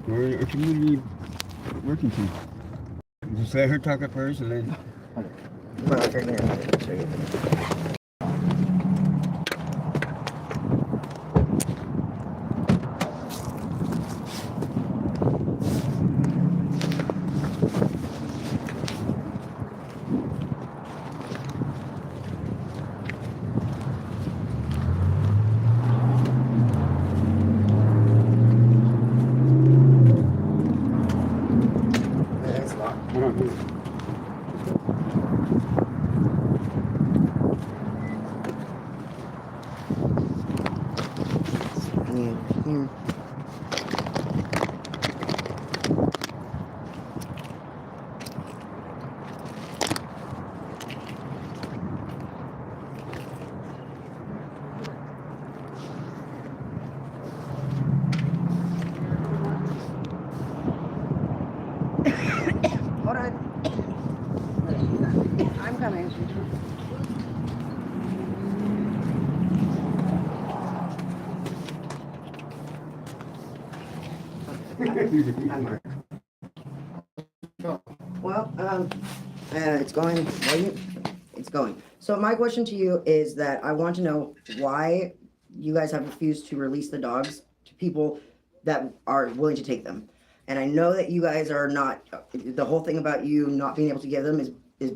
We're a community working team. Just let her talk at first and then. Well, if you're gonna show you. That's locked. Here. Hold on. I'm coming. I'm Mark. Well, it's going. It's going. So my question to you is that I want to know why you guys have refused to release the dogs to people that are willing to take them. And I know that you guys are not. The whole thing about you not being able to give them is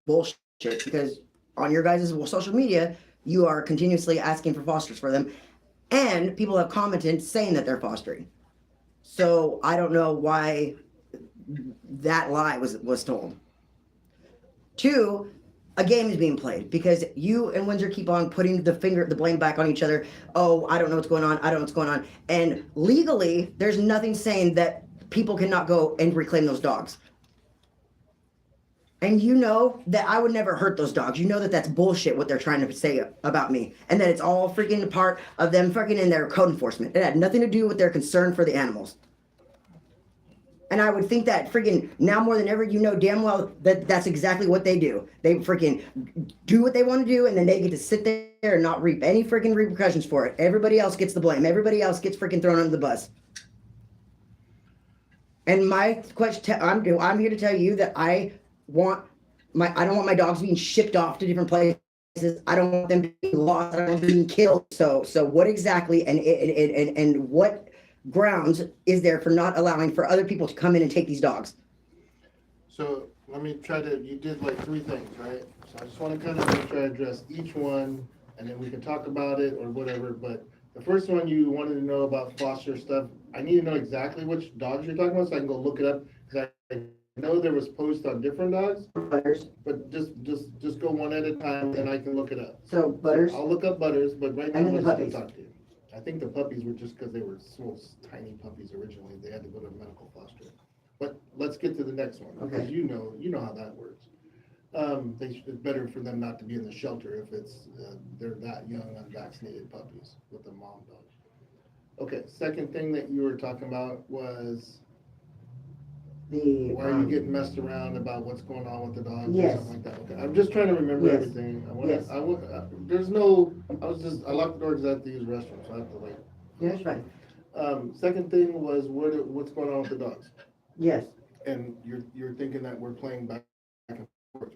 bullshit because on your guys' social media you are continuously asking for fosters for them, and people have commented saying that they're fostering. So I don't know why that lie was told. Two, a game is being played because you and Windsor keep on putting the blame back on each other. Oh, I don't know what's going on. I don't know what's going on. And legally, there's nothing saying that people cannot go and reclaim those dogs. And you know that I would never hurt those dogs. You know that that's bullshit what they're trying to say about me. And that it's all freaking a part of them freaking in their code enforcement. It had nothing to do with their concern for the animals. And I would think that freaking now more than ever, you know damn well that that's exactly what they do. They freaking do what they want to do, and then they get to sit there and not reap any freaking repercussions for it. Everybody else gets the blame. Everybody else gets freaking thrown under the bus. And my question, I'm here to tell you that I don't want my dogs being shipped off to different places. I don't want them being lost. I don't want them being killed. So what exactly and what grounds is there for not allowing for other people to come in and take these dogs? So let me try to, you did like 3 things, right? So I just want to kind of make sure I address each one, and then we can talk about it or whatever. But the first one, you wanted to know about foster stuff. I need to know exactly which dogs you're talking about so I can go look it up, because I know there was posts on different dogs. Butters. But just go one at a time, and I can look it up. So Butters. I'll look up Butters, but right now And then the let's puppies. talk to you. I think the puppies were just because they were small, tiny puppies originally. They had to go to medical foster. But let's get to the next one, because Okay. you know how that works. It's better for them not to be in the shelter if it's they're that young, unvaccinated puppies with the mom dog. Okay, second thing that you were talking about was why are you getting messed around about what's going on with the dogs or Yes. something like that? Okay, I'm just trying to remember Yes. everything. Yes. I locked the door because I have to use the restroom, so I have to like. Yeah, that's fine. Second thing was what's going on with the dogs? Yes. And you're thinking that we're playing back and forth.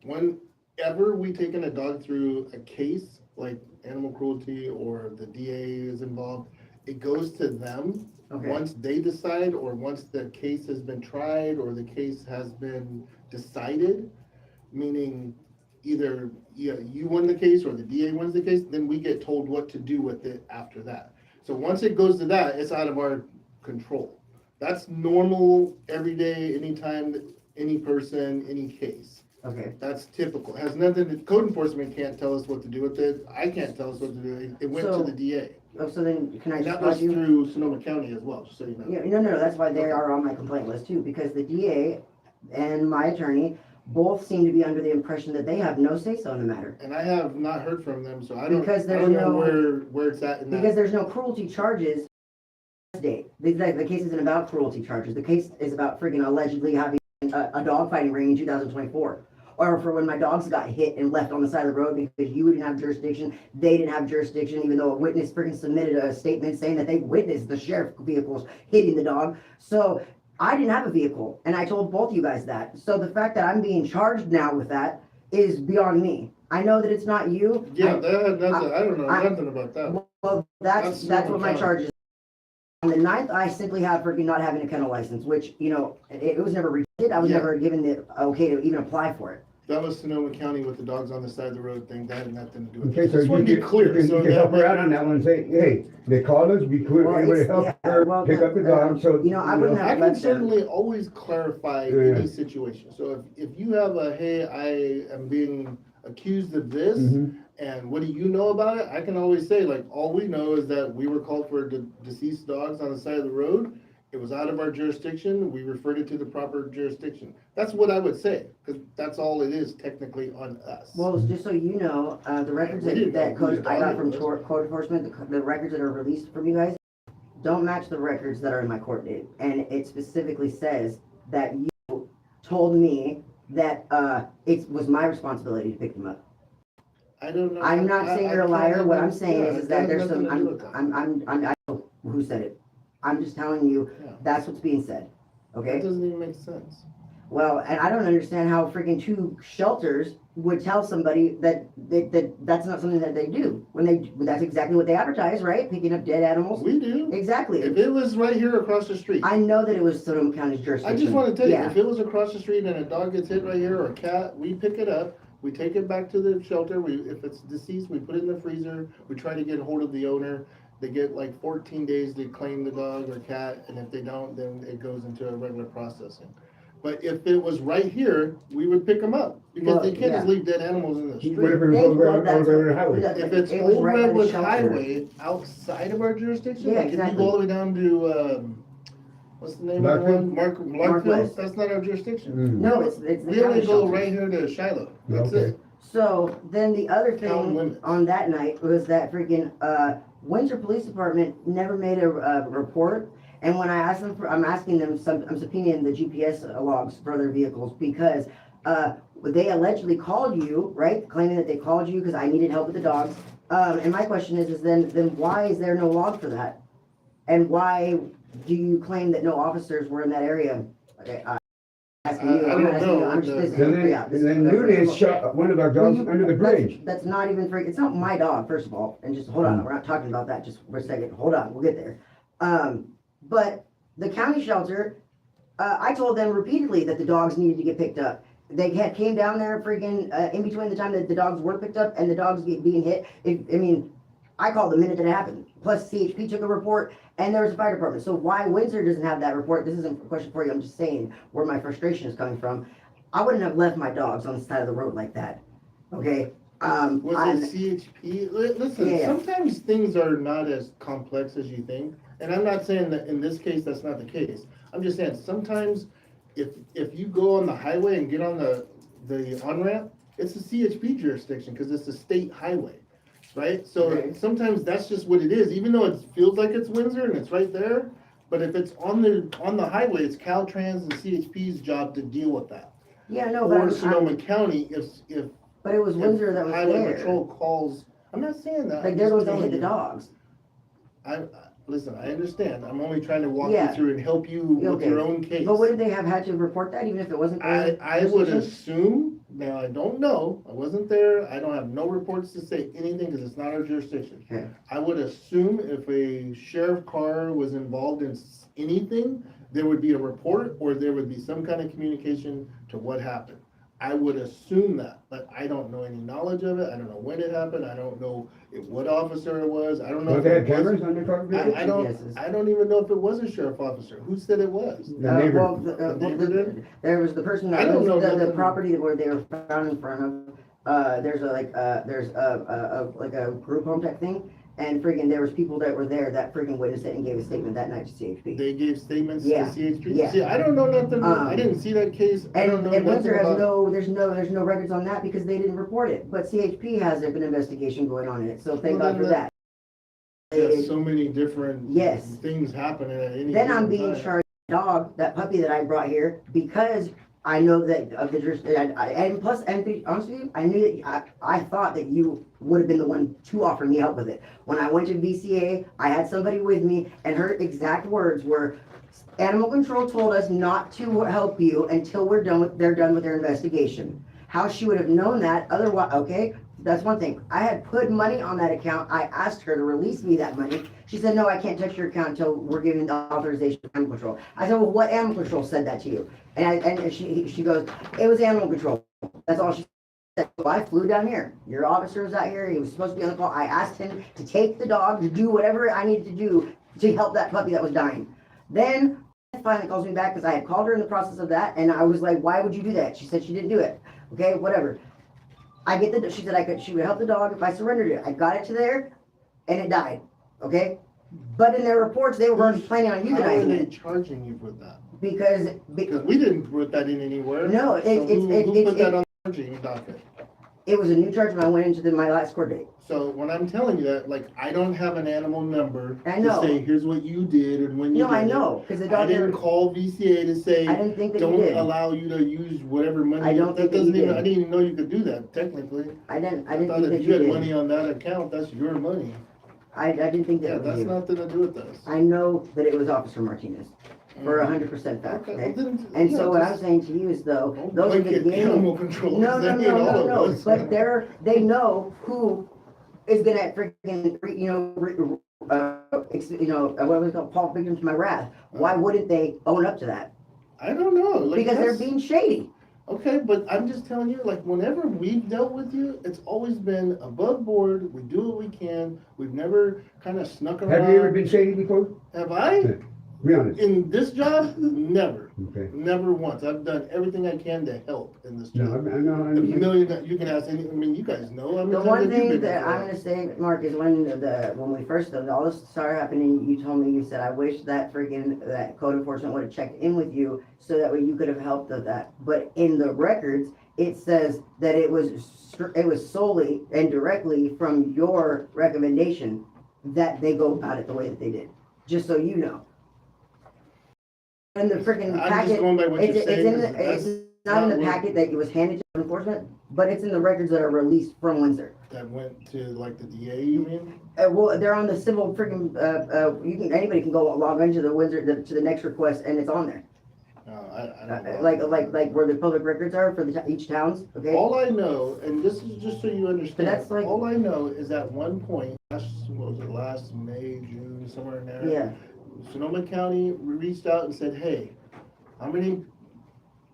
Whenever we taken a dog through a case like animal cruelty or the DA is involved, it goes to them. Okay. Once they decide, or once the case has been tried or the case has been decided, meaning either you win the case or the DA wins the case, then we get told what to do with it after that. So once it goes to that, it's out of our control. That's normal, every day, anytime, any person, any case. Okay. That's typical. It has nothing, code enforcement can't tell us what to do with it. I can't tell us what to do. It went to the DA. Oh, so then can I And just that was pause you? through Sonoma County as well, just so you know. Yeah, no, that's why they Okay. are on my complaint list too, because the DA and my attorney both seem to be under the impression that they have no say-so in the matter. And I have not heard from them, so I Because there's don't know no- where it's at in that. Because there's no cruelty charges date. The case isn't about cruelty charges. The case is about friggin' allegedly having a dog fighting ring in 2024. or for when my dogs got hit and left on the side of the road because you didn't have jurisdiction, they didn't have jurisdiction, even though a witness freaking submitted a statement saying that they witnessed the sheriff vehicles hitting the dog. So I didn't have a vehicle, and I told both you guys that. So the fact that I'm being charged now with that is beyond me. I know that it's not you. Yeah, that had nothing, I don't know nothing about that. Well, that's what my charge is. On the 9th, I simply have for not having a kennel license, which, you know, it was never redid. I was never given the okay to even apply for it. That was Sonoma County with the dogs on the side of the road thing. That had nothing to do with Okay, it. so Just want to be clear. you So can help her out that, on that one and say, hey, they called us, we could, Well, we would it's- help yeah, her well, pick up the dog, so. you know, I wouldn't I have can left them. certainly always clarify Yeah. any situation. So if you have a, hey, I am being accused of this, Mhm. and what do you know about it? I can always say, like, all we know is that we were called for deceased dogs on the side of the road. It was out of our jurisdiction. We referred it to the proper jurisdiction. That's what I would say, because that's all it is technically on us. Well, just so you know, the records We didn't that know whose I dog got it from was. code enforcement, the records that are released from you guys, don't match the records that are in my court date. And it specifically says that you told me that it was my responsibility to pick them up. I don't know. I'm not saying you're a liar. What I'm saying Yeah, is it that has there's nothing some, to do with that. I know who said it. I'm just telling you, Yeah. that's what's being said, That okay? doesn't even make sense. Well, and I don't understand how freaking 2 shelters would tell somebody that that's not something that they do. That's exactly what they advertise, right? Picking up dead animals. We do. Exactly. If it was right here across the street. I know that it was Sonoma County's I jurisdiction. just want to tell you, Yeah. if it was across the street and a dog gets hit right here or a cat, we pick it up, we take it back to the shelter. If it's deceased, we put it in the freezer. We try to get hold of the owner. They get like 14 days to claim the dog or cat, and if they don't, then it goes into a regular processing. But if it was right here, we would pick them up because Well, they can't just yeah. leave dead animals in the street. Whatever it was over the highway. If it's It was Old right by the Redwood shelter. Highway outside of our jurisdiction, Yeah, like if you exactly. go all the way down to, what's the name of the one? Markville, West. that's not our jurisdiction. Mm. No, it's the We only county go shelters. right here to Shiloh, that's Okay. it. So then the other Town thing limits. on that night was that freaking Windsor Police Department never made a report. And when I asked them I'm asking them I'm subpoenaing the GPS logs for their vehicles because they allegedly called you, right? Claiming that they called you because I needed help with the dogs. And my question is then why is there no log for that? And why do you claim that no officers were in that area? Okay, asking you. I I'm don't asking you. know. I'm just And this. then, Yeah, this and then is- Nunez shot one of our Well, dogs you- under the bridge. That's not even freak. It's not my dog, first of all. And just hold on, we're not talking about that just for a second. Hold on, we'll get there. But the county shelter, I told them repeatedly that the dogs needed to get picked up. They came down there freaking in between the time that the dogs were picked up and the dogs being hit. I called the minute that it happened. Plus CHP took a report and there was a fire department. So why Windsor doesn't have that report? This isn't a question for you. I'm just saying where my frustration is coming from. I wouldn't have left my dogs on the side of the road like that. Okay. Was it CHP? Listen, Yeah. sometimes things are not as complex as you think. And I'm not saying that in this case, that's not the case. I'm just saying, sometimes if you go on the highway and get on the on-ramp, it's a CHP jurisdiction because it's a state highway, right? So Okay. sometimes that's just what it is, even though it feels like it's Windsor and it's right there. But if it's on the highway, it's Caltrans and CHP's job to deal with that. Yeah, no, but Or Sonoma County, if but it was Windsor that was Highway there. Patrol calls, I'm not saying that. Like I'm they're just the ones that hit telling the you. dogs. Listen, I understand. I'm only trying to walk you Yeah. through and help you with Okay. your own case. But wouldn't they have had to report that even if it wasn't? I would assume, now I don't know, I wasn't there, I don't have no reports to say anything because it's not our jurisdiction. Okay. I would assume if a sheriff car was involved in anything, there would be a report or there would be some kind of communication to what happened. I would assume that, but I don't know any knowledge of it. I don't know when it happened. I don't know what officer it was. I don't know. Well, if they it had was- cameras on their car? I don't even know if it was a sheriff officer. Who said it was? The neighbor. Well, The neighbor did? there was the person I that don't know owns the nothing. property where they were found in front of. There's a group home type thing, and friggin' there was people that were there that friggin' witnessed it and gave a statement that night to CHP. They gave statements to Yeah, CHP? yeah. See, I don't know nothing. I didn't see that case. I don't And know Windsor nothing has about. there's no records on that because they didn't report it. But CHP has an investigation going on in it, so thank Well, God for then that. There's so many different Yes. things happening at any Then I'm given being time. charged with the dog, that puppy that I brought here, because I know that of the and plus, and honestly, I knew that I thought that you would have been the one to offer me help with it. When I went to VCA, I had somebody with me, and her exact words were, "Animal control told us not to help you until they're done with their investigation." How she would have known that otherwise? Okay, that's one thing. I had put money on that account. I asked her to release me that money. She said, "No, I can't touch your account until we're giving the authorization to animal control." I said, "Well, what animal control said that to you?" And she goes, "It was animal control." That's all she said. So I flew down here. Your officer was out here. He was supposed to be on the call. I asked him to take the dog, to do whatever I needed to do to help that puppy that was dying. Then finally calls me back because I had called her in the process of that, and I was like, "Why would you do that?" She said she didn't do it. Okay, whatever. She said she would help the dog if I surrendered it. I got it to there, and it died. Okay, but in their reports they were already planning on euthanizing How are they it charging you for that? because Because we didn't put that in anywhere. No, who put that on the charging docket? It was a new charge when I went into my last court date. So when I'm telling you that, like, I don't have an animal number I know. to say, here's what you did and when you No, did I it. know, because the I dog didn't call VCA to say, I didn't think that you don't did. allow you to use whatever money. I don't think that you did. I didn't even know you could do that, technically. I didn't I think thought that if you you had did. money on that account, that's your money. I didn't think that Yeah, it was that's you. nothing to do with us. I know that it was Officer Martinez for 100% fact. Okay? And so what I'm saying to you is though, those are the animal game. control. No. But they know who is gonna freaking what was it called, fall victim to my wrath. Why wouldn't they own up to that? I don't know. Like, Because they're being shady. Okay, but I'm just telling you, like, whenever we've dealt with you, it's always been above board. We do what we can. We've never kind of snuck around. Have you ever been shady before? Have I? Be honest. In this job, never. Okay. Never once. I've done everything I can to help in this No, job. I know. A million, you can ask any, I mean, you guys know. I mean, The one thing that I'm gonna say, Mark, is when we first all this started happening, you told me, you said, "I wish that code enforcement would have checked in with you so that way you could have helped with that." But in the records, it says that it was solely and directly from your recommendation that they go about it the way that they did. Just so you know. In the freaking I'm packet, just going by what you're saying. it's not in the packet that it was handed to enforcement, but it's in the records that are released from Windsor. That went to, like, the DA, you mean? Well, they're on the civil freaking, anybody can go log into the Windsor, to the next request, and it's on there. I don't know. Like where the public records are for each towns, okay? All I know, and this is just so you understand, that's like- all I know is at one point, last May, June, somewhere in there. Yeah. Sonoma County reached out and said, "Hey, how many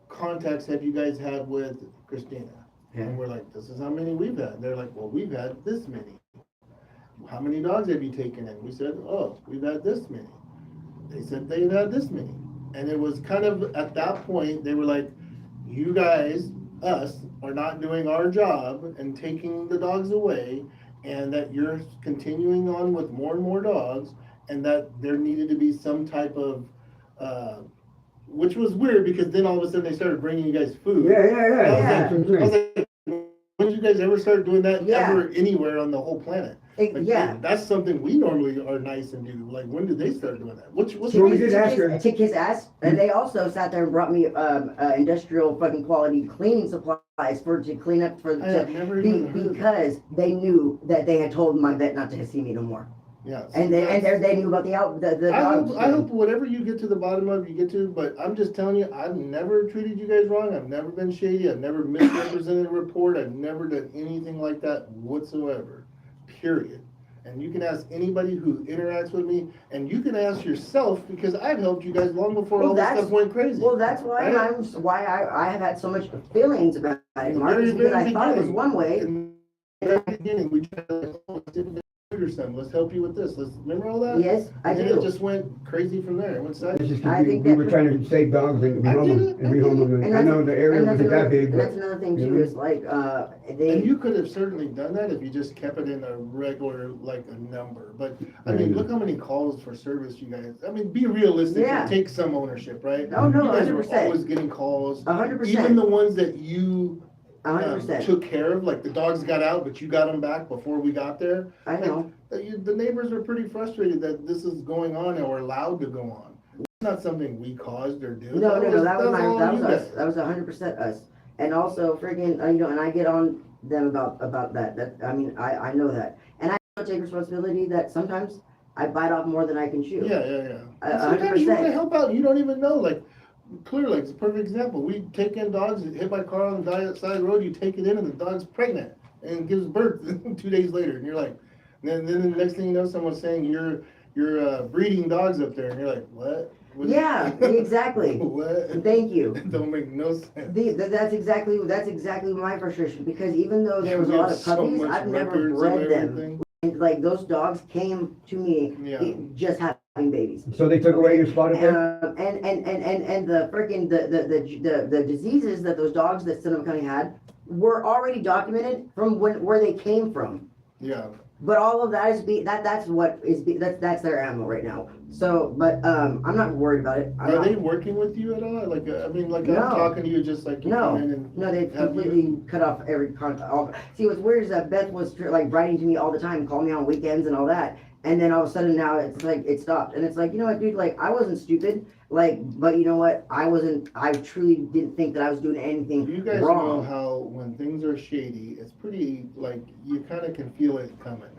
contacts have you guys had with Christina?" Yeah. And we're like, "This is how many we've had." They're like, "Well, we've had this many." "How many dogs have you taken in?" We said, "Oh, we've had this many." They said they've had this many. And it was kind of at that point, they were like, "You guys, us, are not doing our job and taking the dogs away, and that you're continuing on with more and more dogs, and that there needed to be some type of," which was weird because then all of a sudden they started bringing you guys food. Yeah. I was like, when did you guys ever start doing that Yeah. ever anywhere on the whole planet? Like, Yeah. that's something we normally are nice and do. Like, when did they start doing that? What's Well, we did ask her. Kick his ass, and they also sat there and brought me industrial fucking quality cleaning supplies to clean up I have never even heard of that. because they knew that they had told my vet not to see me no more, Yeah. and they knew about the dogs. I hope whatever you get to the bottom of, you get to, but I'm just telling you, I've never treated you guys wrong. I've never been shady. I've never misrepresented a report. I've never done anything like that whatsoever, period. And you can ask anybody who interacts with me, and you can ask yourself, because I've helped you guys long before all this stuff went crazy. Well, that's why Right? I have had so much feelings about it, Mark, is because I thought it was one way. In the very beginning, we tried to, like, "Oh, let's do this or something. Let's help you with this. Let's," remember all that? Yes, I And then do. it just went crazy from there. It went It's sideways. just I think we were that- trying to save dogs and rehome them. I know the area wasn't that big, And but that's another thing too, Mhm. is like, And they, you could have certainly done that if you just kept it in a regular, like, a number, but, I mean, look how many calls for service you guys, I mean, be realistic Yeah. and take some ownership, right? Oh, no, You guys were 100%. always getting calls, 100%. even the ones that you 100%, took care of, like the dogs got out, but you got them back before we got there. I know. The neighbors are pretty frustrated that this is going on or allowed to go on. not something we caused or did. No, that was all that was you us. guys. That was 100% us. And also, freaking, and I get on them about that. I mean, I know that, and I take responsibility that sometimes I bite off more than I can chew. Yeah. And sometimes you want to help out, you don't even know. Like, clearly, it's a perfect example. We take in dogs hit by a car on the side of the road. You take it in, and the dog's pregnant and gives birth 2 days later, and you're like, then the next thing you know, someone's saying you're breeding dogs up there, and you're like, what? Yeah, exactly. What? Thank you. It don't make no sense. That's exactly my frustration, because even though there was a lot of puppies, I've never bred them. And, like, those dogs came to me just having babies. So they took away your spot there? And the freaking the diseases that those dogs that Sonoma County had were already documented from where they came from. Yeah. But all of that is that's their ammo right now. So, but I'm not worried about it. Are they working with you at all? Like, I mean, like, I'm talking to you just like you come in and no, they completely cut off every contact. See, what's weird is that Beth was like writing to me all the time, calling me on weekends and all that. And then all of a sudden now it's like it stopped. And it's like, you know what, dude, like, I wasn't stupid. Like, but you know what? I truly didn't think that I was doing anything you guys wrong. know how when things are shady, it's pretty, like, you kind of can feel it coming.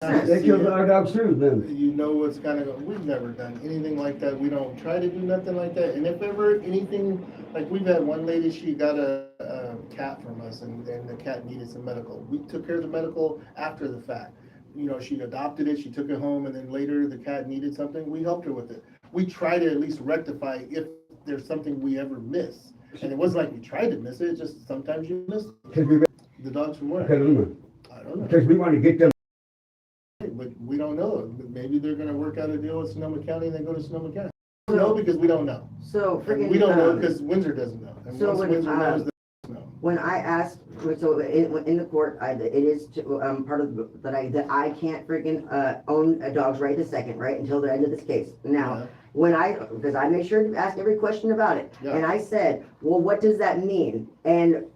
They killed our dogs too, then. You know what's kind of, we've never done anything like that. We don't try to do nothing like that. And if ever anything, like, we've had one lady, she got a cat from us, and the cat needed some medical. We took care of the medical after the fact. You know, she adopted it, she took it home, and then later the cat needed something, we helped her with it. We try to at least rectify if there's something we ever miss. And it wasn't like we tried to miss it, it's just sometimes you miss it. The dogs from where? I don't know. Because we want to get them. But we don't know. Maybe they're gonna work out a deal with Sonoma County and then go to Sonoma County. We don't know because we don't know. So freaking, we don't know because Windsor doesn't know. And so once Windsor knows, they know. When I asked, so in the court, it is part of that I can't freaking own a dog's right this second, right, until the end of this case. Now, because I made sure to ask every question about it, and I said, well, what does that mean? And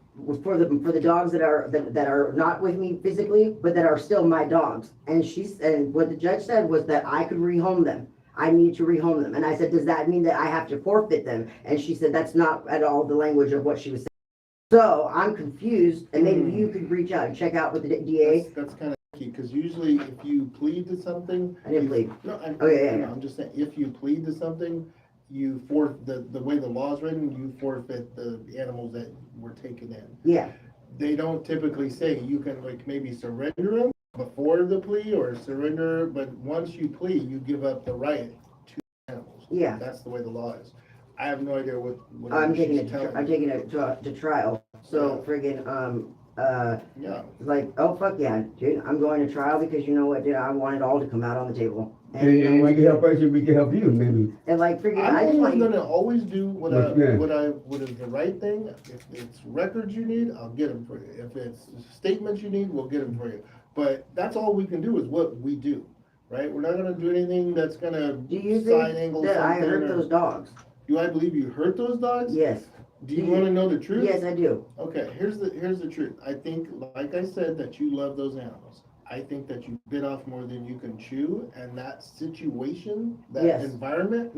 for the dogs that are not with me physically, but that are still my dogs. And what the judge said was that I could rehome them. I need to rehome them. And I said, does that mean that I have to forfeit them? And she said, that's not at all the language of what she was saying. So I'm confused, and maybe you could reach out and check out with the DA. That's kind of key, because usually if you plead to something, I didn't plead. No, I'm just saying, if you plead to something, you the way the law is written, you forfeit the animals that were taken in. Yeah. They don't typically say you can, like, maybe surrender them before the plea or surrender, but once you plead, you give up the right to animals. Yeah. That's the way the law is. I have no idea what I'm taking it to trial. So friggin' like, oh fuck yeah, dude, I'm going to trial because you know what, dude, I want it all to come out on the table. And we can help us, and we can help you, maybe. And like friggin', I'm gonna always do what is the right thing. If it's records you need, I'll get them for you. If it's statements you need, we'll get them for you. But that's all we can do is what we do, right? We're not gonna do anything that's gonna do you think that I hurt those dogs? Do I believe you hurt those dogs? Yes. Do you want to know the truth? Yes, I do. Okay, here's the truth. I think, like I said, that you love those animals. I think that you bit off more than you can chew, and that situation, that environment,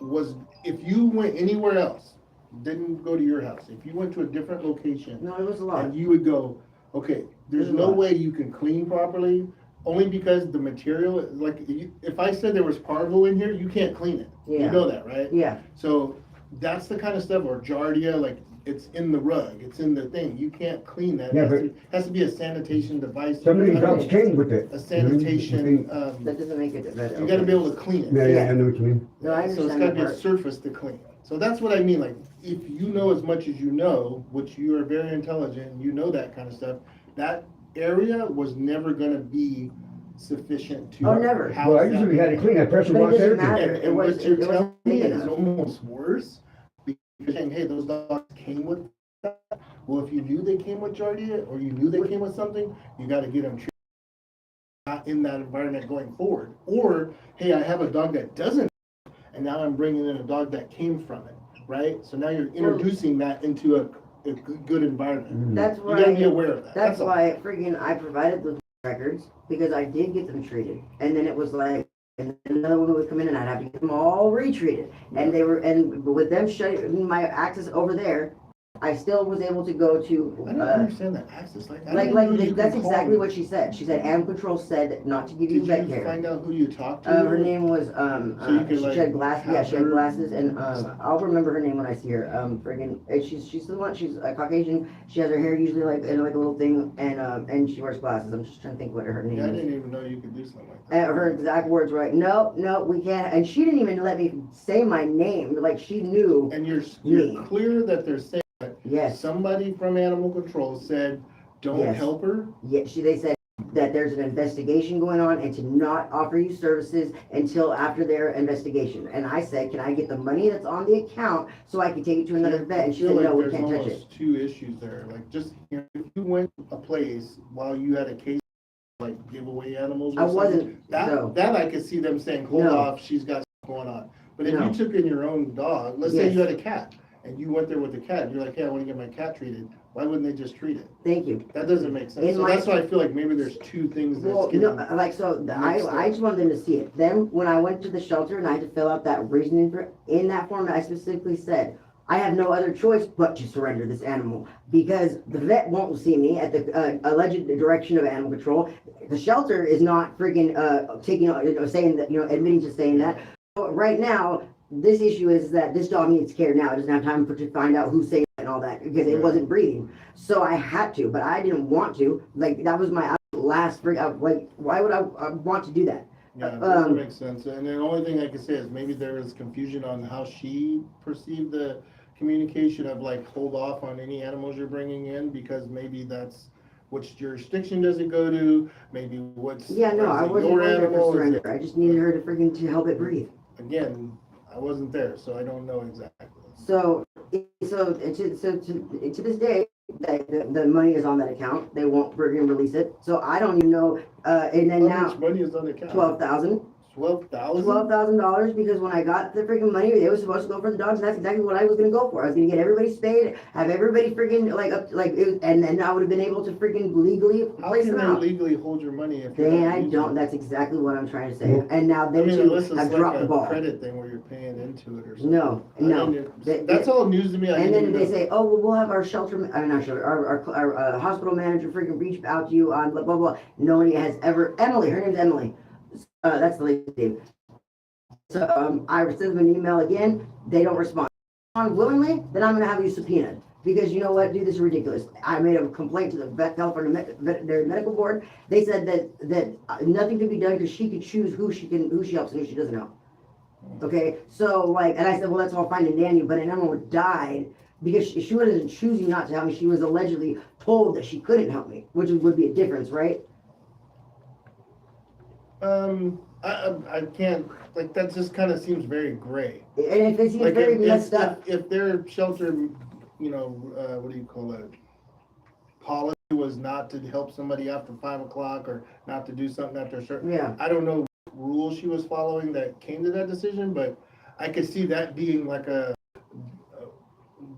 was, if you went anywhere else, didn't go to your house, if you went to a different location, no, it was a lot. And you would go, okay, there's no way you can clean properly, only because the material, like, if I said there was parvo in here, you can't clean it. Yeah. You know that, right? Yeah. So that's the kind of stuff, or giardia, like, it's in the rug, it's in the thing, you can't clean that. Yeah, it has to be a sanitation device. Some of these dogs came with it. A sanitation, that doesn't make it better. you gotta be able to clean it. Yeah, I know what you mean. No, I So it's understand gotta be that a part. surface to clean. So that's what I mean, like, if you know as much as you know, which you are very intelligent, and you know that kind of stuff, that area was never gonna be sufficient to. Oh, never. Well, I usually had to clean that pressure But it wash doesn't everything. matter. And what you're it telling me big is enough. almost worse, because you're saying, hey, those dogs came with that. Well, if you knew they came with giardia, or you knew they came with something, you gotta get them treated not in that environment going forward. Or, hey, I have a dog that doesn't, and now I'm bringing in a dog that came from it, right? So now you're introducing that into a good environment. That's You why. gotta be aware of that. That's why friggin' I provided those records, because I did get them treated, and then it was like, and then another one would come in and I'd have to get them all retreated. And with them shutting my access over there, I still was able to go to. I don't understand the access. That's exactly what she said. She said animal control said not to give you vet care. Did you find out who you talked to? Her name was she had glasses. Yeah, she had her... glasses, and I'll remember her name when I see her. She's the one. She's a Caucasian. She has her hair usually like in like a little thing, and she wears glasses. I'm just trying to think what her name is. I didn't even know you could do something like that. Her exact words were like, no, we can't. And she didn't even let me say my name. Like she knew. And you're clear that they're saying. Yes. Somebody from animal control said, don't help her? Yeah, they said that there's an investigation going on and to not offer you services until after their investigation. And I said, can I get the money that's on the account so I can take it to another vet? And she said, no, we can't touch it. There's two issues there. Like, just, if you went to a place while you had a case, like give away animals or something, that I could see them saying, hold off, she's got something going on. But if you took in your own dog, let's say you had a cat, and you went there with the cat, and you're like, hey, I want to get my cat treated. Why wouldn't they just treat it? Thank you. That doesn't make sense. So that's why I feel like maybe there's two things that's I just wanted them to see it. Then when I went to the shelter and I had to fill out that reasoning in that form, I specifically said, I have no other choice but to surrender this animal because the vet won't see me at the alleged direction of animal control. The shelter is not freaking saying that, admitting to saying that. But right now, this issue is that this dog needs care now. It doesn't have time to find out who's saying it and all that because it wasn't breathing. So I had to, but I didn't want to. Like, that was my last freak out. Like, why would I want to do that? Yeah, it doesn't make sense. And the only thing I can say is maybe there was confusion on how she perceived the communication of like, hold off on any animals you're bringing in because maybe that's which jurisdiction does it go to? Maybe what's I wasn't there for surrender. I just needed her to help it breathe. Again, I wasn't there, so I don't know exactly. So to this day, the money is on that account. They won't release it. So I don't even know. And then how much money is on the account? $12,000. $12,000 because when I got the freaking money, it was supposed to go for the dogs. And that's exactly what I was gonna go for. I was gonna get everybody spayed, have everybody freaking and then I would have been able to freaking legally place them out. How can they legally hold your money if I don't. That's exactly what I'm trying to say. And now they have dropped the ball. Credit thing where you're paying into it or something. No. That's all news to me. And then they say, oh, well, we'll have our our hospital manager freaking reach out to you on blah blah blah. Nobody has ever. Emily, her name's Emily. That's the lady's name. So I send them an email again. They don't respond. Willingly, then I'm going to have you subpoenaed because you know what, dude, this is ridiculous. I made a complaint to the California Veterinary Medical Board. They said that nothing could be done because she could choose who she helps and who she doesn't help. Okay, so and I said, well, that's all fine and dandy, but an animal died because she wasn't choosing not to help me. She was allegedly told that she couldn't help me, which would be a difference, right? I can't, that just kind of seems very gray. And if it seems very messed up. If their shelter, what do you call it? Policy was not to help somebody after 5 o'clock or not to do something after a certain, I don't know what rule she was following that came to that decision, but I could see that being like a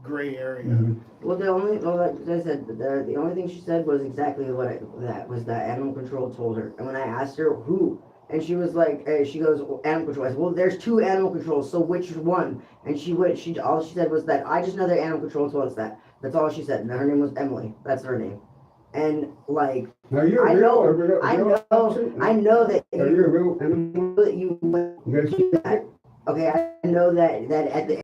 gray area. Mm-hmm. Like I said, the only thing she said was exactly that animal control told her. And when I asked her who, and she was like, she goes, animal control. I said, well, there's 2 animal controls, so which one? And all she said was that I just know that animal control told us that. That's all she said. And her name was Emily. That's her name. And I know that you went through that. Okay, I know that at the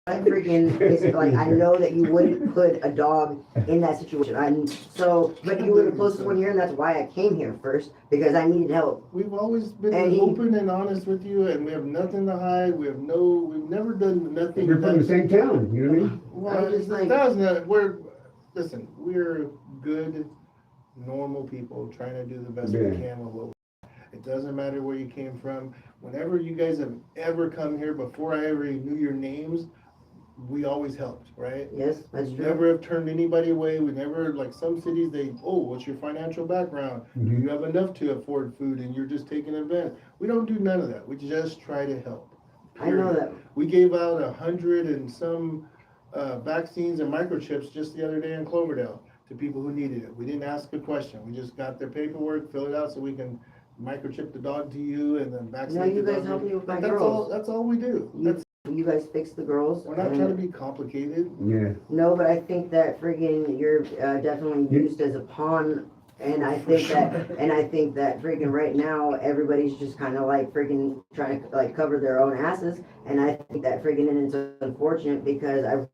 I know that you wouldn't put a dog in that situation. But you were the closest one here, and that's why I came here first, because I needed help. We've always been open and honest with you, and we have nothing to hide. We've never done nothing. We're from the same town, you know what I mean? Well, listen, we're good, normal people trying to do the best we can with what we can. It doesn't matter where you came from. Whenever you guys have ever come here, before I ever knew your names, we always helped, right? Yes, that's true. We never have turned anybody away. We never, like some cities, what's your financial background? Mm-hmm. Do you have enough to afford food and you're just taking advantage? We don't do none of that. We just try to help. Period. I know that. We gave out 100 and some vaccines and microchips just the other day in Cloverdale to people who needed it. We didn't ask a question. We just got their paperwork, fill it out so we can microchip the dog to you and then No, vaccinate you the guys dog. help me with my That's girls. that's all we do. You guys fix the girls. We're not and- trying to be complicated. Yeah. No, but I think that friggin' you're definitely used as a pawn, and I think that friggin' right now everybody's just kind of like friggin' trying to like cover their own asses, and I think that friggin' and it's unfortunate because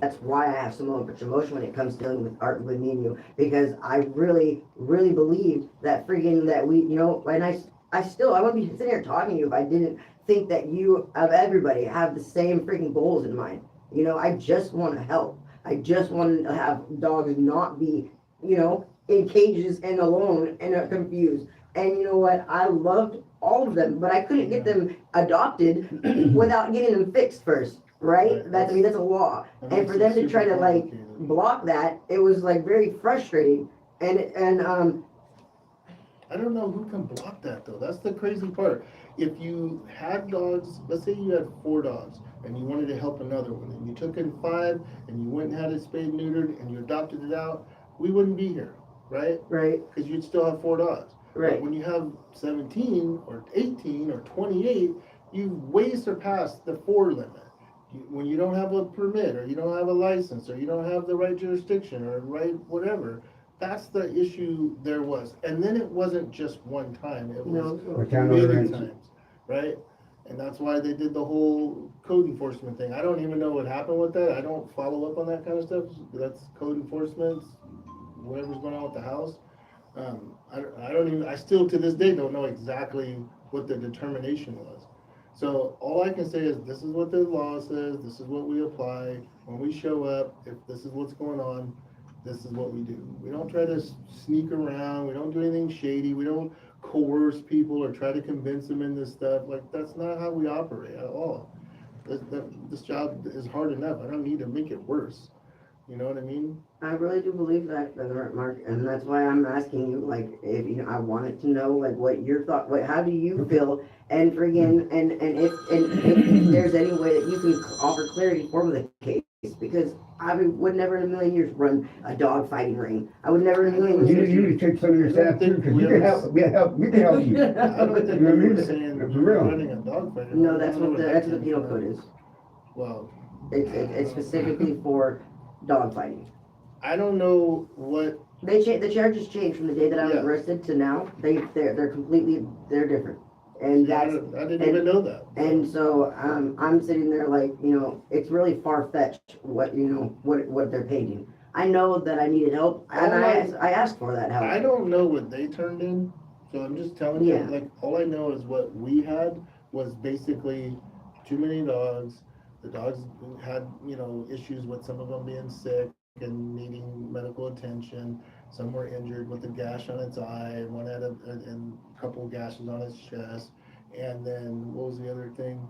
that's why I have so much emotion when it comes to dealing with art with me and you, because I really believe that friggin' that we, you know, and I wouldn't be sitting here talking to you if I didn't think that you of everybody have the same freaking goals in mind. You know, I just want to help. I just want to have dogs not be, you know, in cages and alone and confused. And you know what? I loved all of them, but I couldn't get them adopted without getting them fixed first, right? Right. That's a law. That And makes for it them to super try to like complicated. block that, it was like very frustrating. And I don't know who can block that though. That's the crazy part. If you had dogs, let's say you had 4 dogs and you wanted to help another one and you took in 5 and you went and had it spayed and neutered and you adopted it out, we wouldn't be here, right? right, Because you'd still have 4 dogs. right. But when you have 17 or 18 or 28, you way surpass the 4 limit. When you don't have a permit or you don't have a license or you don't have the right jurisdiction or right whatever, that's the issue there was. And then it wasn't just one time, it was many times, right? And that's why they did the whole code enforcement thing. I don't even know what happened with that. I don't follow up on that kind of stuff. That's code enforcement, whatever's going on with the house. I don't even, I still to this day don't know exactly what the determination was. So all I can say is this is what the law says, this is what we apply. When we show up, if this is what's going on, this is what we do. We don't try to sneak around, we don't do anything shady, we don't coerce people or try to convince them in this stuff. Like, that's not how we operate at all. This job is hard enough, I don't need to make it worse. You know what I mean? I really do believe that, Mark, and that's why I'm asking you, like, if you know, I wanted to know, like, what your thought, how do you feel, and friggin', and if there's any way that you can offer clarity for the case, because I would never in a million years run a dog fighting ring. I would never in a million You years. need to take some of your staff too, because you can help, we can help you. I don't think You know what I we were mean? saying For real. running a dog fight. No, that's what the penal code is. Well, It's specifically for dog fighting. I don't know what, The charges changed from the day that I was Yeah. arrested to now. They're completely different, and I that's didn't even know that. and so I'm sitting there like, you know, it's really far fetched what you know what they're painting. I know that I needed help, and I asked for that help. I don't know what they turned in, so I'm just telling you, Yeah. like, all I know is what we had was basically too many dogs. The dogs had, you know, issues with some of them being sick and needing medical attention. Some were injured with a gash on its eye, one had a couple of gashes on its chest. And then, what was the other thing?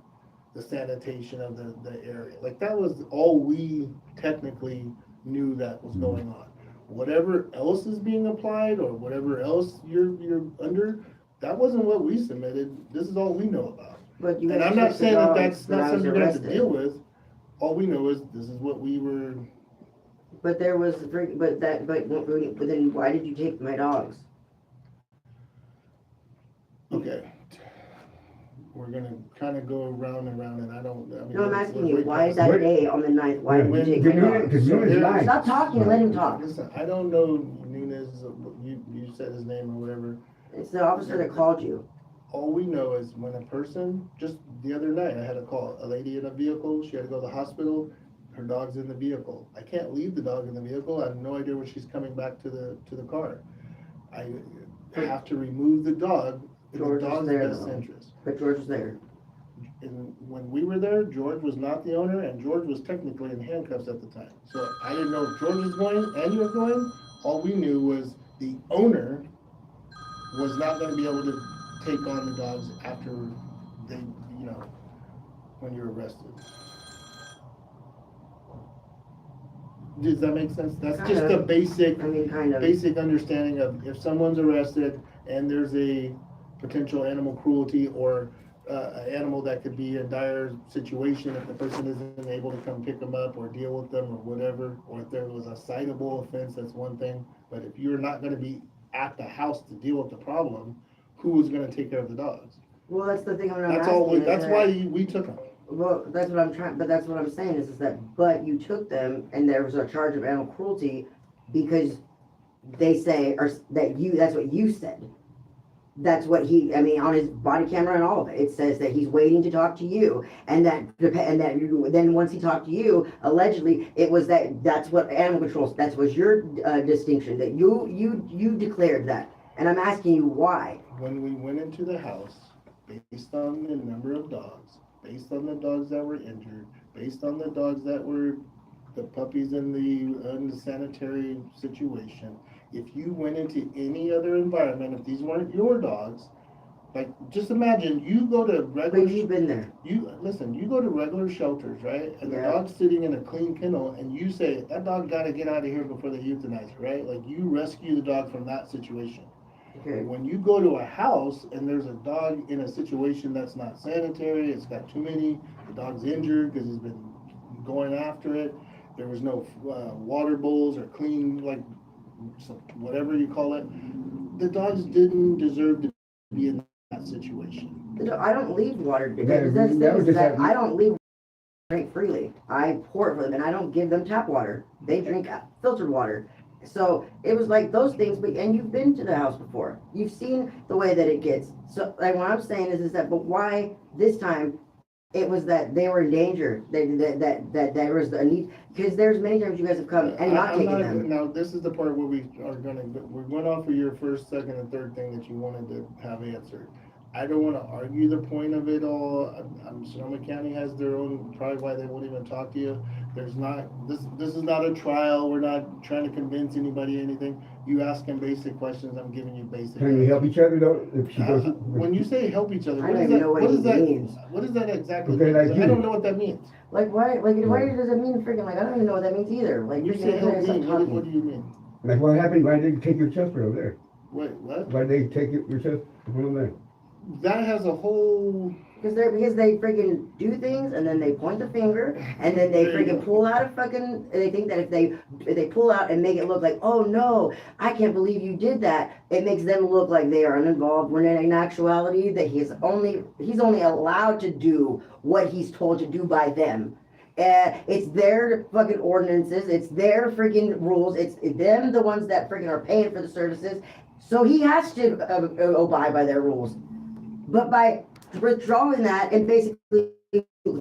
The sanitation of the area. Like, that was all we technically knew that was going on. Whatever else is being applied or whatever else you're under, that wasn't what we submitted. This is all we know about. But you And guys I'm not took the saying that dogs that's when not I was something you have to arrested. deal with. All we know is this is what we were. But there was but then why did you take my dogs? Okay. We're gonna kind of go around and around, and I mean. No, I'm we're asking way you, why past that it. day on the 9th, why did you When- take You my knew it, dogs? because you was lying. Stop talking and let him talk. Listen, I don't know Nunez, you said his name or whatever. It's the officer that called you. All we know is when a person, just the other night, I had a call, a lady in a vehicle, she had to go to the hospital, her dog's in the vehicle. I can't leave the dog in the vehicle, I have no idea when she's coming back to the car. I have to remove the dog in the George was dog's there, best though. interest. But George was there. And when we were there, George was not the owner, and George was technically in handcuffs at the time. So I didn't know if George was going and you were going. All we knew was the owner was not gonna be able to take on the dogs after they, you know, when you're arrested. Does that make sense? That's just Kinda. the basic, I mean, kind of. basic understanding of if someone's arrested and there's a potential animal cruelty or an animal that could be in dire situation if the person isn't able to come pick them up or deal with them or whatever, or if there was a citable offense, that's one thing. But if you're not gonna be at the house to deal with the problem, who was gonna take care of the dogs. Well, that's the thing I'm That's asking. all, is that's that- why we took them. Well, that's what I'm trying, but that's what I'm saying is that, but you took them and there was a charge of animal cruelty because they say, or that you, that's what you said. That's what he, I mean, on his body camera and all of it, it says that he's waiting to talk to you, and that you, then once he talked to you, allegedly, it was that's what animal control, that was your distinction, that you declared that, and I'm asking you why. When we went into the house, based on the number of dogs, based on the dogs that were injured, based on the dogs that were the puppies in the sanitary situation, if you went into any other environment, if these weren't your dogs, like, just imagine, you go to regular. But you've been there. You go to regular shelters, right? And the Yeah. dog's sitting in a clean kennel, and you say, that dog gotta get out of here before they euthanize it, right? Like, you rescue the dog from that situation. Okay. When you go to a house and there's a dog in a situation that's not sanitary, it's got too many, the dog's injured because he's been going after it, there was no water bowls or clean, like, whatever you call it, the dogs didn't deserve to be in that situation. I don't leave water, Yeah, because that's the that thing was is just that that- I don't leave drink freely. I pour it for them, and I don't give them tap water. They drink filtered water. So it was like those things, but and you've been to the house before. You've seen the way that it gets. So like what I'm saying is that, but why this time? It was that they were in danger. That there was a need, because there's many times you guys have come and not taken them. Now, this is the part where we're going off of your first, second, and third thing that you wanted to have answered. I don't wanna argue the point of it all. Sonoma County has their own, probably why they won't even talk to you. There's not, this is not a trial. We're not trying to convince anybody anything. You ask them basic questions, I'm giving you basic. Can we help each other though? If she goes, When you say help each other, I what don't is even that, know what what he is that, means. what is that exactly? Okay, mean? like 'Cause I you. don't know what that means. Like why does it mean freaking like I don't even know what that means either. Like When you freaking say help there's me, some what talking. do you mean? like what happened, why did they take your chauffeur over there? Wait, what? Why did they take your chauffeur over there? That has a whole, Because they freaking do things and then they point the finger and then they There you freaking go. pull out a fucking, they think that if they pull out and make it look like, oh no, I can't believe you did that, it makes them look like they are uninvolved, when in actuality that he's only allowed to do what he's told to do by them. It's their fucking ordinances, it's their freaking rules, it's them the ones that freaking are paying for the services, so he has to abide by their rules. But by withdrawing that and basically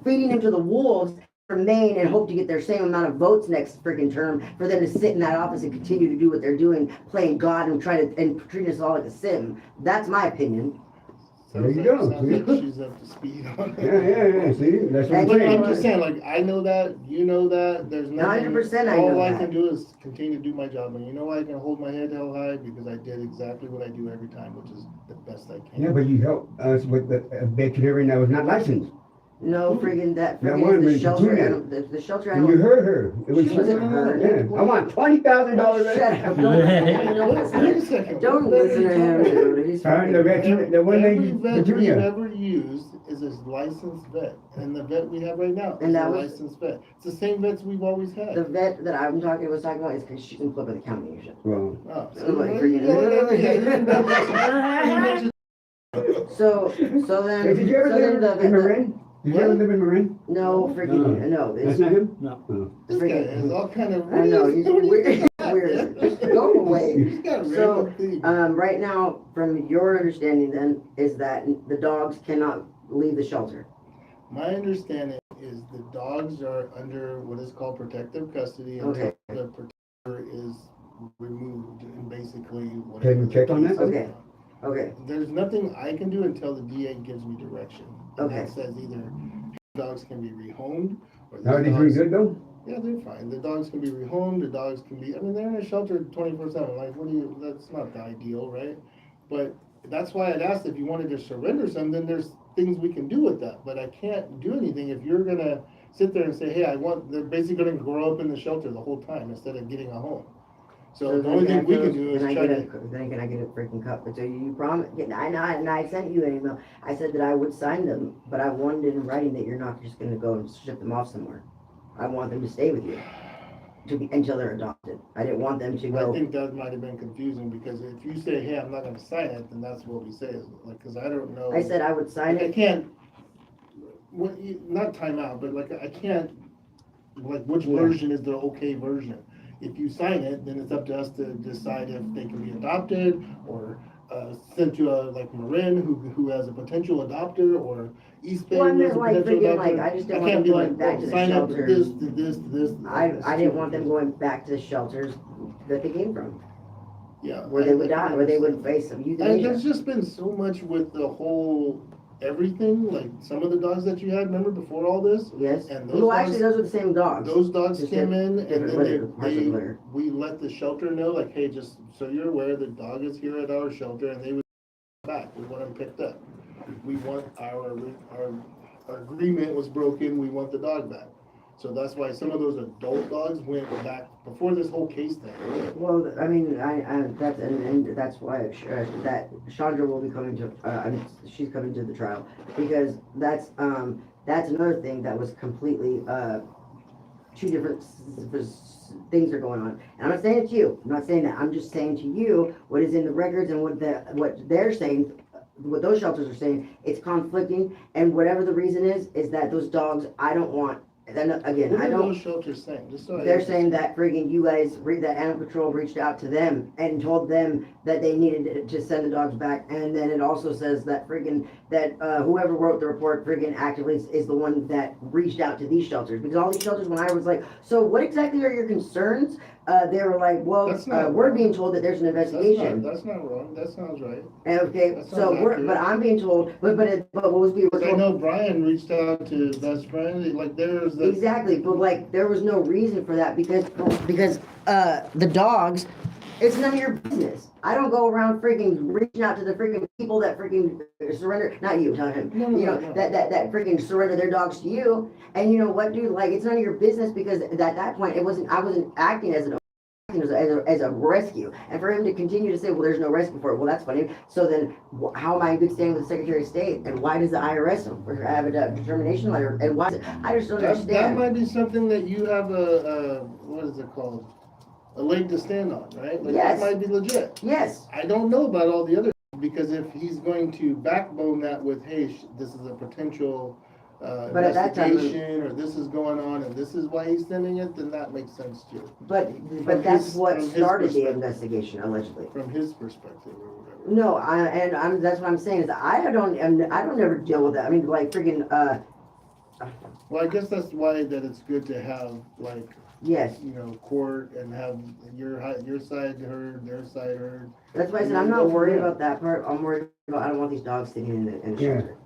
feeding him to the wolves, remain and hope to get their same amount of votes next freaking term for them to sit in that office and continue to do what they're doing, playing God and treating us all like a sim. That's my opinion. There you go. sounds like she's up to speed on it. Yeah, see, that's what I'm But I'm saying. just saying, like, I know that, you know that, there's nothing. 100% I know All I that. can do is continue to do my job, and you know I can hold my head held high because I did exactly what I do every time, which is the best I can. Yeah, but you helped us with the veterinarian that was not licensed. No friggin' that That friggin' one the was shelter Tina. animal, the shelter And you animal. heard her. It was She wasn't hurt. Yeah, I want $20,000. Shut up. Don't Wait a second. Don't listen to him, dude. He's Alright, the freaking- vet, the one Every lady, vet we've Petunia. ever used is a licensed vet, and the vet we have right now And is that a was- licensed vet. It's the same vets we've always The had. vet that I'm talking about is because she's in flip of the county usually. Well, Oh, Oh, my freaking- So then, hey, did you ever so then live the in Marin? Did you ever What? live in Marin? no freaking no. That's It's not him? No. Oh. This guy freaking. is all kind of. I know he's weird. Weird. Go away. He's got So, random things. Right now, from your understanding, then is that the dogs cannot leave the shelter. My understanding is the dogs are under what is called protective custody until Okay. the protector is removed and basically. Can you check on that? Okay. Okay. There's nothing I can do until the DA gives me direction. And Okay. that says either dogs can be rehomed or. Are these they doing dogs- good though? Yeah, they're fine. The dogs can be rehomed, the dogs can be, I mean, they're in a shelter 24/7. Like, that's not the ideal, right? But that's why I'd asked if you wanted to surrender some, then there's things we can do with that. But I can't do anything if you're gonna sit there and say, hey, they're basically gonna grow up in the shelter the whole time instead of getting a home. So the then only can I thing we throw- can do is I try get to. then can I get a freaking cup? So you promise? And I sent you an email. I said that I would sign them, but I wanted in writing that you're not just gonna go and ship them off somewhere. I want them to stay with you. until they're adopted. I didn't want them to I go. think that might have been confusing, because if you say, hey, I'm not gonna sign it, then that's what we say, is like, cause I don't know. I said I would sign Like, I it. can't, not time out, but like, I can't, like, which Yeah. version is the okay version? If you sign it, then it's up to us to decide if they can be adopted, or sent to like Marin, who has a potential adopter, or East Bay, Well, I who has meant a like potential freaking adopter. like I just didn't I want can't them be going like, back oh, to the sign up for shelters. this, to this. I didn't want them going back to the shelters that they came from, Yeah. where they would I can die, where they would understand. face some And euthanasia. there's just been so much with the whole everything, like some of the dogs that you had, remember before all this? Yes. And those Well, dogs, actually, those are the same dogs. those dogs Just came in, and different then litter, parts of they, litter. we let the shelter know, like, hey, just so you're aware, the dog is here at our shelter, and they would come back, we want him picked up. We want our agreement was broken, we want the dog back. So that's why some of those adult dogs went back before this whole case thing. Well, I mean, that's and that's why that Chandra will be coming to. She's coming to the trial because that's another thing that was completely two different things are going on. And I'm not saying it to you. I'm not saying that. I'm just saying to you what is in the records and what they're saying. What those shelters are saying, it's conflicting, and whatever the reason is that those dogs, I don't want. Then again, What I are don't. those shelters saying? Just so I They're understand. saying that friggin' you guys, that Animal Control reached out to them and told them that they needed to send the dogs back. And then it also says that whoever wrote the report friggin' actively is the one that reached out to these shelters. Because all these shelters, when I was like, so what exactly are your concerns? They were like, well, That's not we're wrong. being told that there's an investigation. That's not wrong, that sounds right. And okay, That so sounds but accurate. I'm being told, but what was being Cause I told. know Brian reached out to his best friend, like there's the. Exactly, but like there was no reason for that because the dogs, it's none of your business. I don't go around freaking reaching out to the freaking people that freaking surrender, not you, tell him. No, You know, no. that freaking surrender their dogs to you. And you know what, dude, like it's none of your business because at that point I wasn't acting as an as a rescue, and for him to continue to say, well, there's no rescue for it, well, that's funny. So then, how am I in good standing with the Secretary of State, and why does the IRS have a determination letter, and why? I just don't That understand. might be something that you have what is it called? A leg to stand on, right? Like Yes. that might be legit. Yes. I don't know about all the other, because if he's going to backbone that with, hey, this is a potential But at that time- investigation, or this is going on, and this is why he's sending it, then that makes sense too. But From that's his- what from his started the perspective. investigation, allegedly. From his perspective or whatever. No, that's what I'm saying is I don't ever deal with that. I mean, like freaking Well, I guess that's why that it's good to have, like, yes. you know, court, and have your side heard, their side heard. That's why I said I'm not worried about that part. I'm worried about I don't want these dogs sitting in the Yeah. shelter.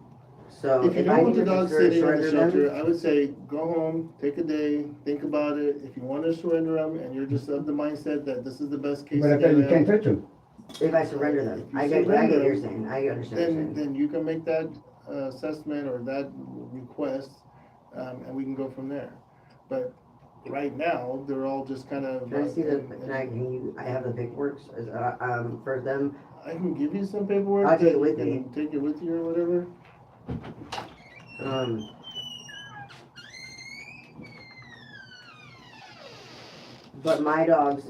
So If you I don't need want the to dog consider sitting in the surrender shelter, them, I would say go home, take a day, think about it. If you want to surrender them, and you're just of the mindset that this is the best case But I thought you can't scenario, touch them. if I surrender them, If you I get what surrender you're them, saying. I understand what you're saying. then you can make that assessment or that request, and we can go from there. But right now, they're all just kind of. Can I see I have the paperwork for them. I can give you some paperwork. I'll take it that with you me. can take it with you or whatever. But my dogs,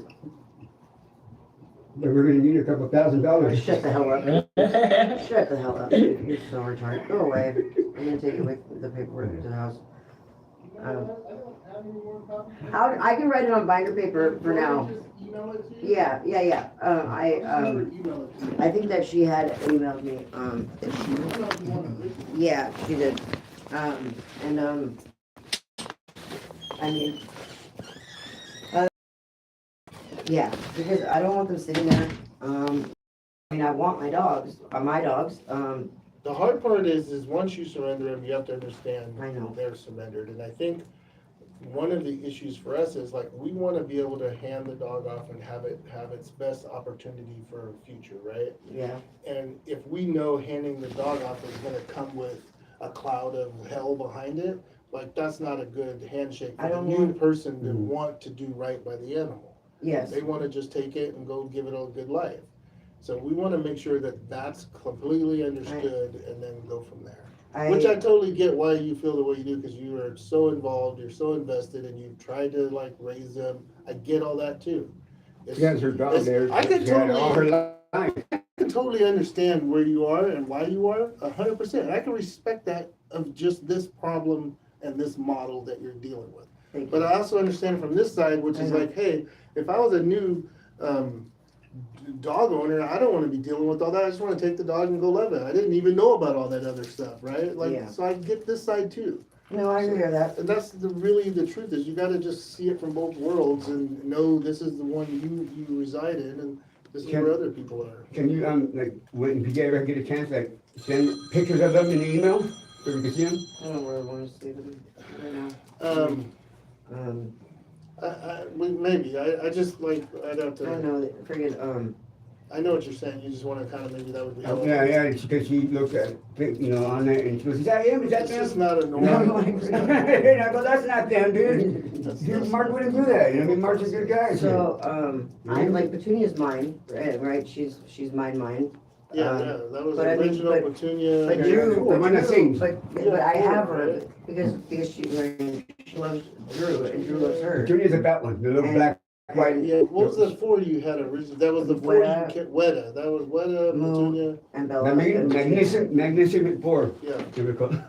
But we're gonna need a couple $1,000. shut the hell up. Shut the hell up. Dude. You're so retarded. Go away. I'm gonna take it with the paperwork to the house. I can write it on binder paper for now. Yeah. I think that she had emailed me. Yeah, she did. I mean, yeah, because I don't want them sitting there. I mean, I want my dogs. The hard part is once you surrender them, you have to understand I know. they're surrendered. And I think one of the issues for us is like, we want to be able to hand the dog off and have its best opportunity for future, right? Yeah. And if we know handing the dog off is going to come with a cloud of hell behind it, like that's not a good handshake I for the don't new want- person to want to do right by the animal. Yes. They want to just take it and go give it a good life. So we want to make sure that that's completely understood and then go from there. Which I totally get why you feel the way you do, because you are so involved, you're so invested, and you've tried to like raise them. I get all that too. She has her dog there. I can She had it all her life. totally understand where you are and why you are 100%. I can respect that of just this problem and this model that you're dealing with. But I also understand from this side, which is like, hey, if I was a new dog owner, I don't want to be dealing with all that. I just want to take the dog and go love it. I didn't even know about all that other stuff, right? Like, so I get this side too. No, I hear that. And that's really the truth, is you got to just see it from both worlds and know this is the one you reside in, and this is where other people are. Can you, like, when you ever get a chance, like, send pictures of them in the email so we can see them? I don't know where I want to see them right now. Maybe, I just like, I'd have to. I know that friggin', I know what you're saying, you just wanna kinda, maybe that would be. Oh, yeah, because she looked at, you know, on there and she goes, is that him? Is that It's them? just not a No, normal. and I go, that's not them, dude. Mark wouldn't do that, you know, I mean, Mark's a good guy. so, I like Petunia's mine, right? She's mine. Yeah, that was but I mean, original but- Petunia. But Yeah, Drew, cool, why not sing? but I have her because she loves Drew and Drew loves her. Petunia's a bat one, the little And- black, white. Yeah, what was the four you had originally? That was the four you kept, Weta, that was Weta, Moo. Petunia, And The Bella. magnificent four, yeah. they were called.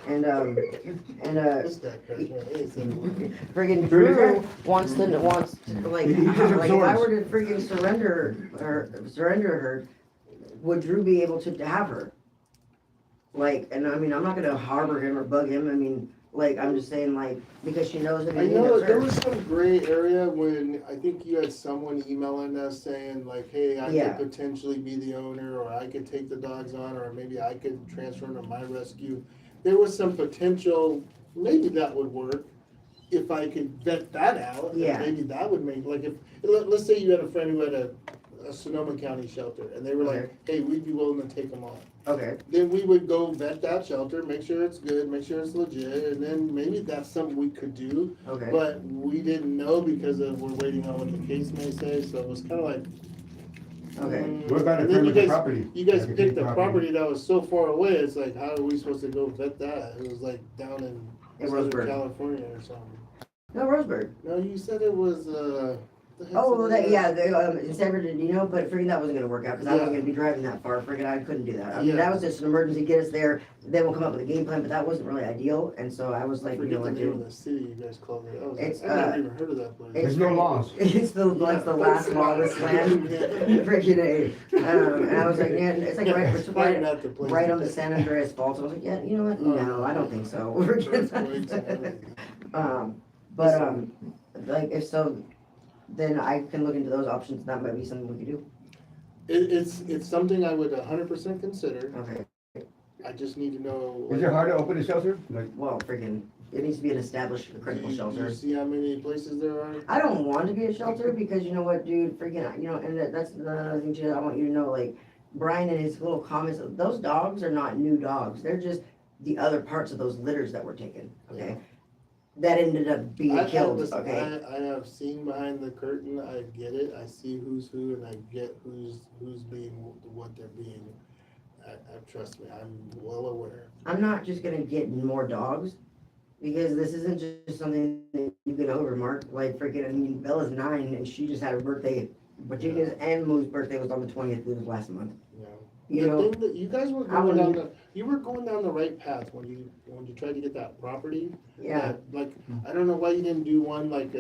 And This guy crashed, man. He ain't said a word. friggin' Drew Drew wants to like He just if I absorbs. were to friggin' surrender her, would Drew be able to have her? Like, and I mean, I'm not gonna harbor him or bug him. I mean, like, I'm just saying, like, because she knows that I he know loves there her. was some gray area when I think you had someone emailing us saying like, hey, I Yeah. could potentially be the owner, or I could take the dogs on, or maybe I could transfer them to my rescue. There was some potential, maybe that would work if I could vet that out. And Yeah. maybe that would make, like, if, let's say you had a friend who had a Sonoma County shelter, and they were like, hey, we'd be willing to take them on. Okay. Then we would go vet that shelter, make sure it's good, make sure it's legit, and then maybe that's something we could do. Okay. But we didn't know because we're waiting on what the case may say, so it was kind of like. Okay. What about And the then you private guys, property? you guys Like a picked big a property that was so far away, it's like, how are we supposed to go vet that? It was like down in Southern Roseburg. California or something. No, Roseburg. No, you said it was, the heck's Oh, the name of yeah, in San Bernardino, but friggin' that wasn't gonna work out, because I wasn't Yeah. gonna be driving that far, friggin' I couldn't do that. I mean, Yeah. that was just an emergency, get us there, then we'll come up with a game plan, but that wasn't really ideal, and so I was I like, you forget know the what, name of dude. the city you guys called it. It's, I've never even heard of that place. There's no laws. It's the last lawless land, friggin' A. And I was like, yeah, it's like Probably right not the place. right on the San Andreas Fault, so I was like, yeah, you know what, no, I don't think so. Like, if so, then I can look into those options, that might be something we could do. It's something I would 100% consider. Okay, I just need to know. Is it hard to open a shelter? Like, well, friggin', it needs to be an established critical Do shelter. you see how many places there are? I don't want to be a shelter, because you know what, dude, friggin', you know, and that's another thing too, I want you to know, like, Brian and his little comments, those dogs are not new dogs, they're just the other parts of those litters that were taken, okay? That ended up being killed, listen, okay? I have seen behind the curtain, I get it, I see who's who, and I get who's being what they're being. Trust me, I'm well aware. I'm not just gonna get more dogs, because this isn't just something that you get over, Mark, like freaking, I mean, Bella's 9, and she just had her birthday, Virginia's and Moo's birthday was on the 20th, it was last month. Yeah. You The know, thing that you guys were I going down wouldn't- you were going down the right path when you tried to get that property. yeah, Like, I don't know why you didn't do one like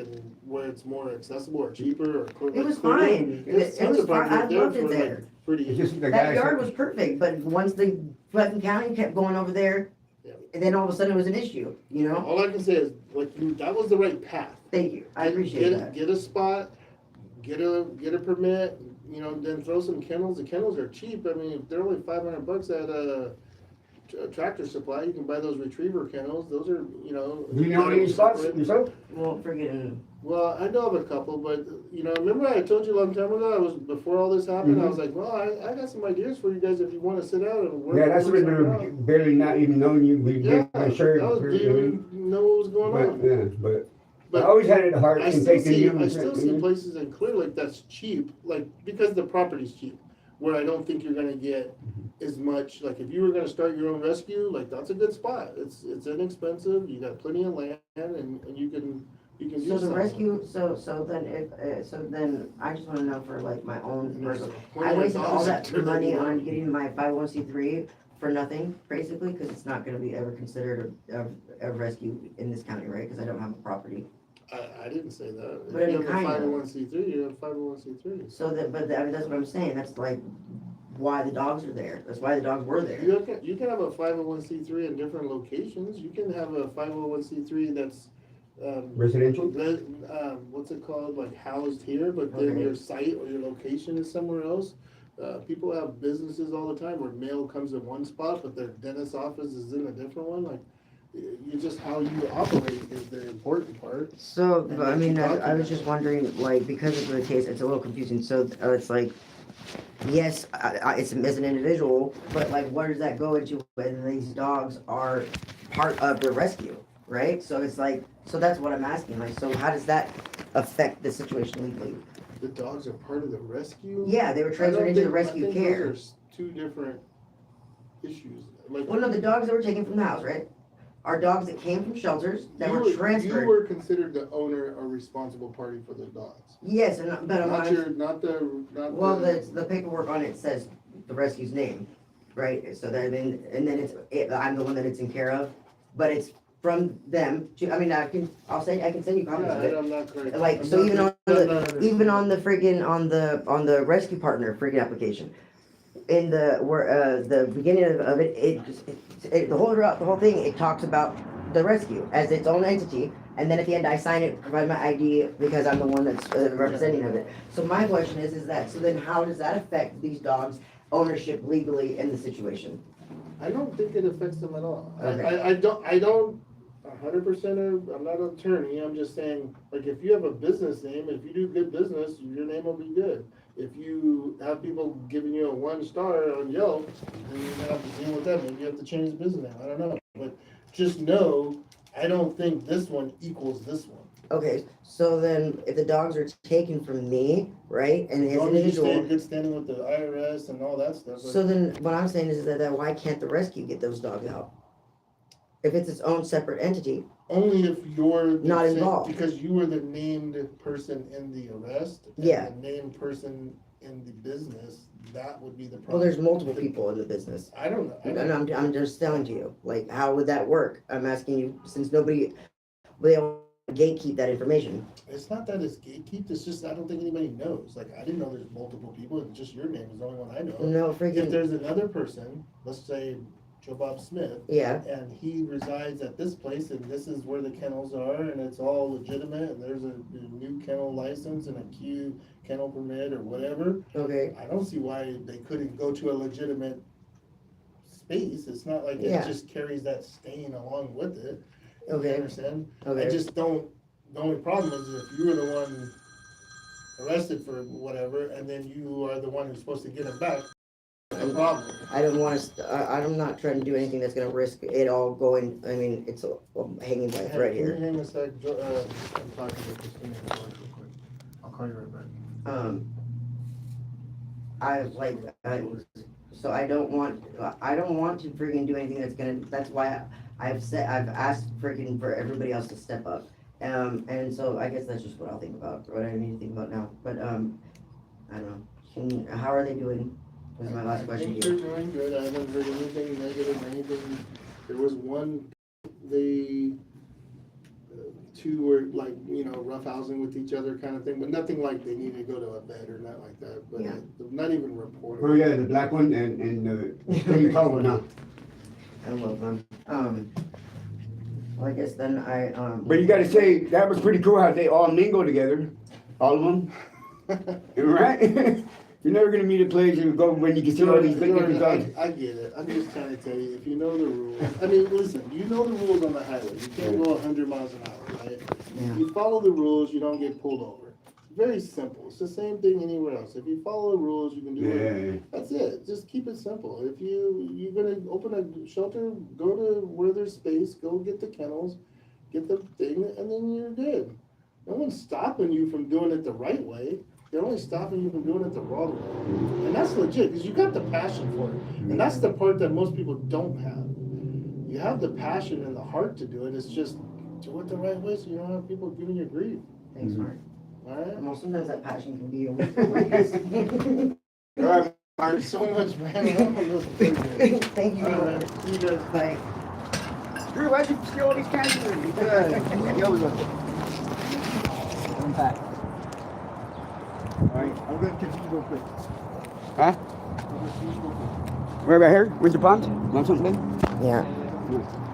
where it's more accessible or cheaper or. it was fine, There's it tons was of fine, property I there loved it for, like, there. Pretty. it's just the That guys. yard was perfect, but once the fucking county kept going over there, Yeah. and then all of a sudden it was an issue, you know? All I can say is, like, that was the right path. Thank you, I appreciate that. Get a spot, get a permit, you know, then throw some kennels. The kennels are cheap. I mean, if they're only $500 at a Tractor Supply, you can buy those retriever kennels. Those are, you know. Do you know any spots yourself? Well, friggin', Well, I know of a couple, but, you know, remember I told you a long time ago, before all this happened, I was like, well, I got some ideas for you guys if you wanna sit out and work. Yeah, that's when something they're out." barely not even knowing you, we Yeah, didn't sure. that was, didn't even know what was going But, on. yeah, but I But always had it hard I in still taking see, you. I still see places in Clear Lake that's cheap, like, because the property's cheap. where I don't think you're gonna get as much, like, if you were gonna start your own rescue, like, that's a good spot. It's inexpensive, you got plenty of land, and you can do So the something. rescue, so then if, so then I just wanna know for like my own And there's personal, plenty I of wasted all dogs that out there that money need on it. getting my 501c3 for nothing, basically, cause it's not gonna be ever considered a rescue in this county, right? Cause I don't have a property. I didn't say that. But I If you mean, have a kinda. 501c3, you have a 501c3. So that, but I mean, that's what I'm saying, that's like why the dogs are there, that's why the dogs were there. You can have a 501c3 in different locations. You can have a 501c3 that's, Residential? what's it called, like housed here, but then Okay. your site or your location is somewhere else. People have businesses all the time where mail comes in one spot, but their dentist office is in a different one, like, you just, how you operate is the important part. So, And but I what you mean, I was document. just wondering, like, because of the case, it's a little confusing, so it's like, yes, it's as an individual, but like, where does that go into when these dogs are part of the rescue, right? So it's like, so that's what I'm asking, like, so how does that affect the situation legally? The dogs are part of the rescue? Yeah, they were I transferred don't into the think- I rescue think care. those are two different issues. Like, Well, no, the dogs that were taken from the house, right, are dogs that came from shelters that were You transferred. were considered the owner or responsible party for the dogs. Yes, and, but Not I'm, not well, the. the paperwork on it says the rescue's name, right? So that, and then I'm the one that it's in care of, but it's from them to, I mean, I can send you copies of Yeah, it. I'm not correct. Like, I'm so not- even on I'm the, not even on the understanding. friggin', on the rescue partner friggin' application, in the, where, the beginning of it, the whole thing, it talks about the rescue as its own entity, and then at the end, I sign it, provide my ID, because I'm the one that's representing of it. So my question is that, so then how does that affect these dogs' ownership legally in the situation? I don't think it affects them at all. Okay. I don't 100%, I'm not an attorney, I'm just saying, like, if you have a business name, if you do good business, your name will be good. If you have people giving you a 1 star on Yelp, then you're gonna have to deal with that, maybe you have to change the business name, I don't know. But just know, I don't think this one equals this one. Okay, so then if the dogs are taken from me, right, and As as an long as you stay in individual, good standing with the IRS and all that stuff. so then what I'm saying is that why can't the rescue get those dogs out? If it's its own separate entity, Only if you're the Not same- involved. because you were the named person in the arrest. and Yeah. The named person in the business, that would be the problem. well, there's multiple people in the business. I don't know. And I'm just telling to you, like, how would that work? I'm asking you, since nobody, they don't gatekeep that information. It's not that it's gatekeep, it's just, I don't think anybody knows. Like, I didn't know there's multiple people, it's just your name is the only one I know. No If freaking, there's another person, let's say Joe Bob Smith, yeah, and he resides at this place, and this is where the kennels are, and it's all legitimate, and there's a new kennel license and a Q kennel permit or whatever, okay, I don't see why they couldn't go to a legitimate space. It's not like Yeah. it just carries that stain along with it. You Okay. understand? I okay. just don't, the only problem is if you were the one arrested for whatever, and then you are the one who's supposed to get him back, a problem. I don't wanna, I'm not trying to do anything that's gonna risk it all going, I mean, it's hanging by a thread Can you here. hang a sec, I'm talking to Christina real quick. I'll call you right back. So I don't want to friggin' do anything that's gonna, that's why I've asked friggin' for everybody else to step up. And so I guess that's just what I'll think about, what I need to think about now, but, I don't know, how are they doing? Was my last question I to you. think they're doing good. I haven't heard anything negative, anything. There was one, they, two were like, roughhousing with each other kind of thing, but nothing like they need to go to a vet or not like that, but Yeah. not even reported. Oh, yeah, the black one and the pretty tall one now. I love them. Well, I guess then But you gotta say, that was pretty cool how they all mingle together, all of them, right? You're never gonna meet a place and go when you can see all these big different dogs. I get it. I'm just trying to tell you, if you know the rules, I mean, listen, you know the rules on the highway. You can't go 100 miles an hour, right? Yeah. You follow the rules, you don't get pulled over. Very simple. It's the same thing anywhere else. If you follow the rules, you can do it. Yeah, That's it. Just keep it simple. If you're gonna open a shelter, go to where there's space, go get the kennels, get the thing, and then you're good. No one's stopping you from doing it the right way. they're only stopping you from doing it the wrong way. And that's legit, because you got the passion for it. And that's the part that most people don't have. You have the passion and the heart to do it, it's just do it the right way so you don't have people giving you grief. Thanks, Mark. Alright? Well, sometimes that passion can be a little. All right, Thanks so much, man. Thank you. Alright, see you guys. Bye. Drew, why'd you steal all these cans? I'm back. All right, I'm gonna catch you real quick. huh? I'm gonna see you real quick. Where about here? Winter Pond? Want something? Yeah. Yeah.